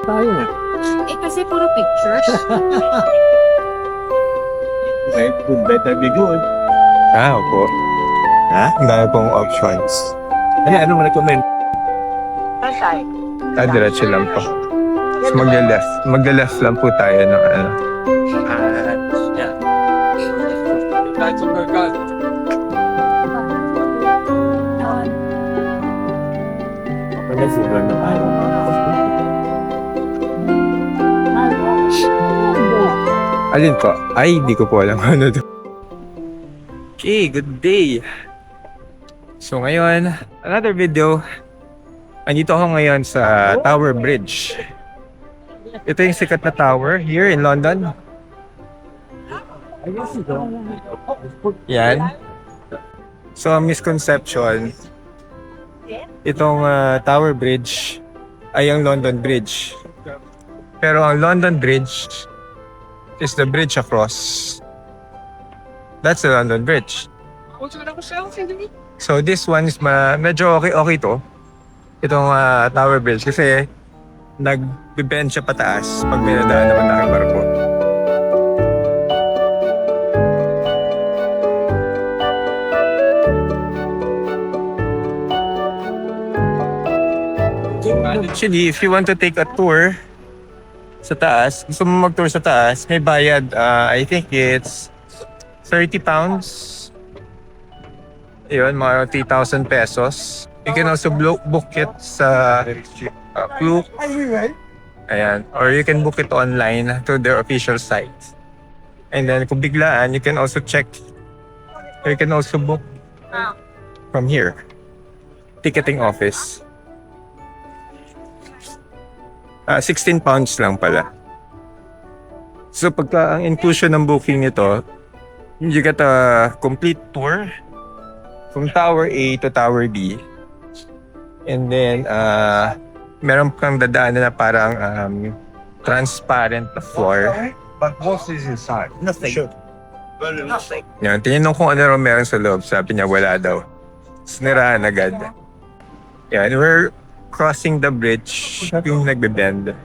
tayo. Eh, kasi puro pictures. Good better be good. Opo. Ha? Ang dami pong options. Ano mo recommend? Tatay. Diretso lang po. So, magla-left lang po tayo ng ano. Yeah. That's a workout. Wala siguro na tayo. Alin po? Ay, di ko po alam ano to. Okay, good day. So ngayon, another video. Andito ako ngayon sa Tower Bridge. Ito yung sikat na tower here in London. Yan. So, ang misconception, itong Tower Bridge ay ang London Bridge. Pero ang London Bridge is the bridge across. That's the London Bridge. So this one is medyo okay to. Itong Tower Bridge kasi nag-bend siya pataas pag may nadaan naman na aking barko. Actually, if you want to take a tour sa taas, gusto mo mag-tour sa taas, may bayad. I think it's 30 pounds. Yun, mga 3,000 pesos. You can also book it sa Klook. Ayan. Or you can book it online to their official site. And then kung biglaan, you can also check. Or you can also book from here. Ticketing office. 16 pounds lang pala. So pagka ang inclusion ng booking nito, you get a complete tour from Tower A to Tower B. And then, meron kang dadaanan na parang transparent na floor. But what is inside? Nothing. Sure. Nothing. Yan, tinanong kung ano raw meron sa loob. Sabi niya, wala daw. Siniraan agad. Yan, we're crossing the bridge yung nagbe-bend.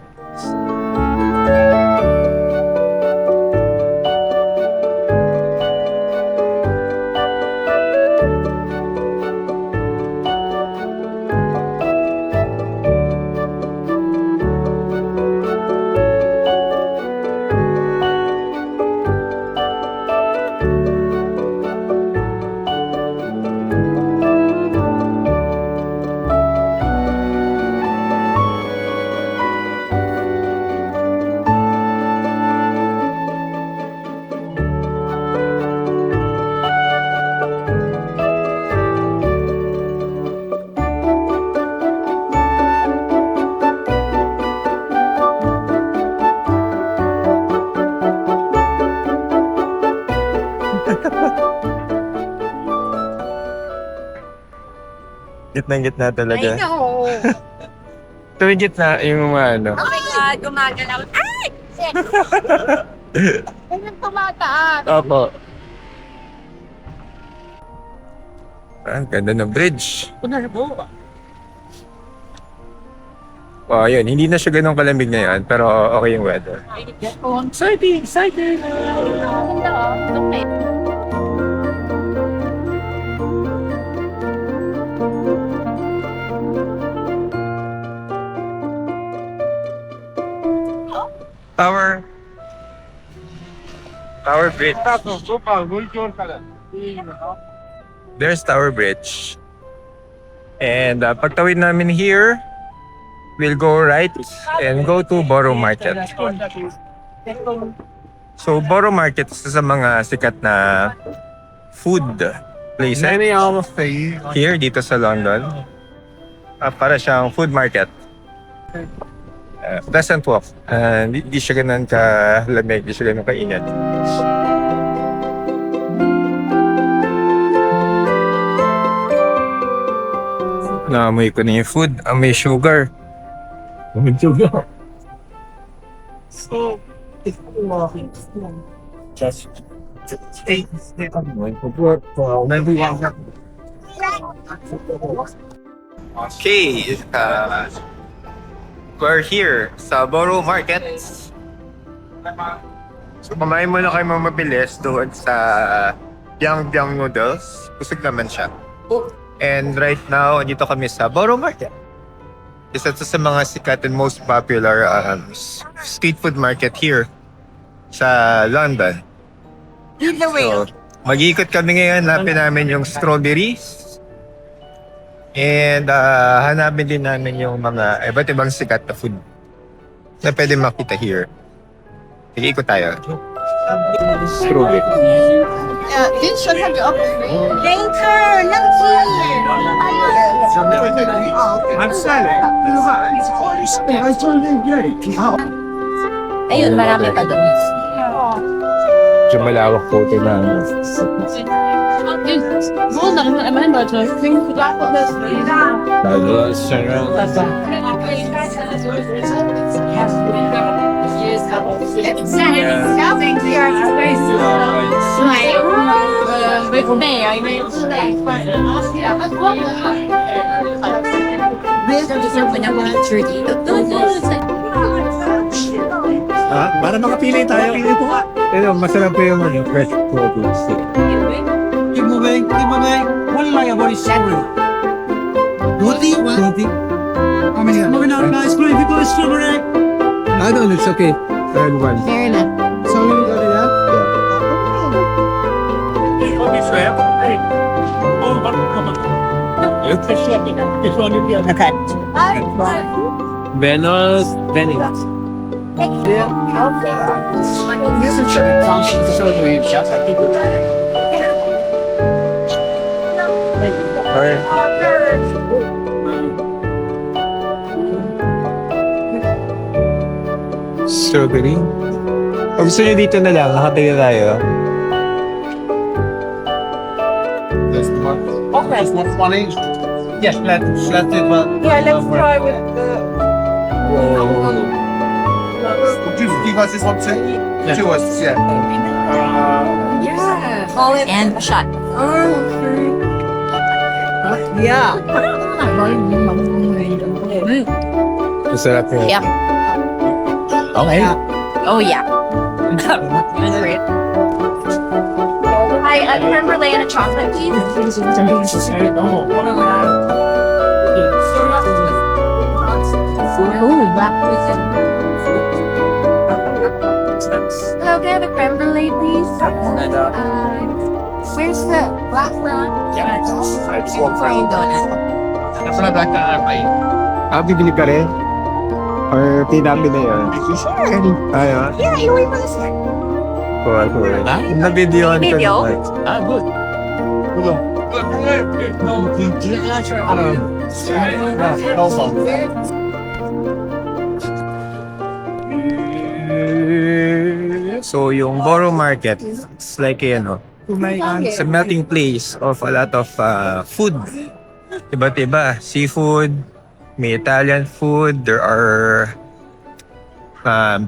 Gitna talaga. I know. Ito yung gitna, yung ano. Oh my God, gumagalaw. Ay! Shit! Ganun tumataas. Opo. Ang ganda ng bridge. Oh, yun. Hindi na siya ganun kalamig ngayon, pero okay yung weather. Exciting! Exciting! Ganda oh. Okay. Tower Bridge. There's Tower Bridge. And pagtawid namin here, we'll go right and go to Borough Market. So Borough Market is sa mga sikat na food places here dito sa London. Para siyang food market. Pleasant walk. Di siya ganun kalamig, di siya ganun kainit. Naamoy ko na yung food. May sugar. So, if you are just stay on going to work for maybe 1 hour. Okay. We're here sa Borough Market. So, kumain muna kayo mga mabilis doon sa Biang Noodles. Busog naman siya. And right now, dito kami sa Borough Market. Isa to sa mga sikat and most popular street food market here sa London. Lead the way. So, mag-iikot kami ngayon. Hanapin namin yung strawberries. And hanapin din namin yung mga iba't ibang sikat na food na pwede makita here. Sige, ikot tayo. Strawberry. This should have the upper grade. Later, let's see. I'm selling. Ayun, marami pa doon. Medyo malawak po ito na. Para makapili tayo. Pili po ka. Pero masarap po yung fresh produce. Give mo ba? One lang about his story. Roti? How many? Moving on, guys. Please, people, strawberry. I don't know, it's okay. For everyone. Fair enough. So, you got it, yeah? Okay. Venus. Strawberry. Pag gusto nyo dito na lang, nakatayo tayo. That's the one. Okay. Just one each. Yes, let's do one. Yeah, let's try with the... Do you guys just want to? Yeah. Two us, yeah. Yeah. And a shot. Yeah. Masarap yun. Yeah. Okay. Oh, yeah. Great. I remember laying a chocolate, please. Ooh, black. Hello, can I have a creme brulee, please? Where's the black one? Yeah. It's one Plain donut. That's not like that, Bibili ka rin? Or tinabi na yun? Ayun. Yeah, you wait for the snack. Cool. Na-videoan ko Video? naman. Good. Hold on. So, yung Borough Market, it's like it's a melting place of a lot of food. Iba't iba. Seafood, may Italian food, there are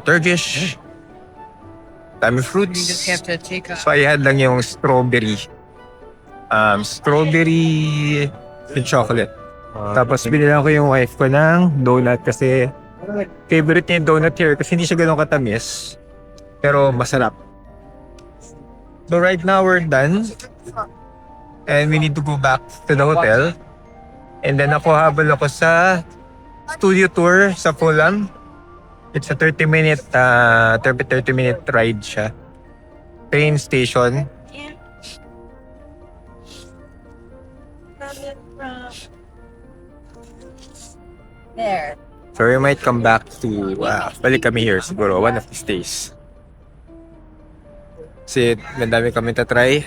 Turkish, dami fruits. So, I had lang yung strawberry. Strawberry with chocolate. Tapos, binilang ko yung wife ko ng donut kasi favorite niya yung donut here kasi hindi siya ganun katamis. Pero masarap. So right now we're done. And we need to go back to the hotel. And then habol ako sa studio tour sa Fulham. It's a 30-minute ride siya. Train station. There. So we might come back to, balik kami here siguro, one of these days. Kasi madami kami tatry.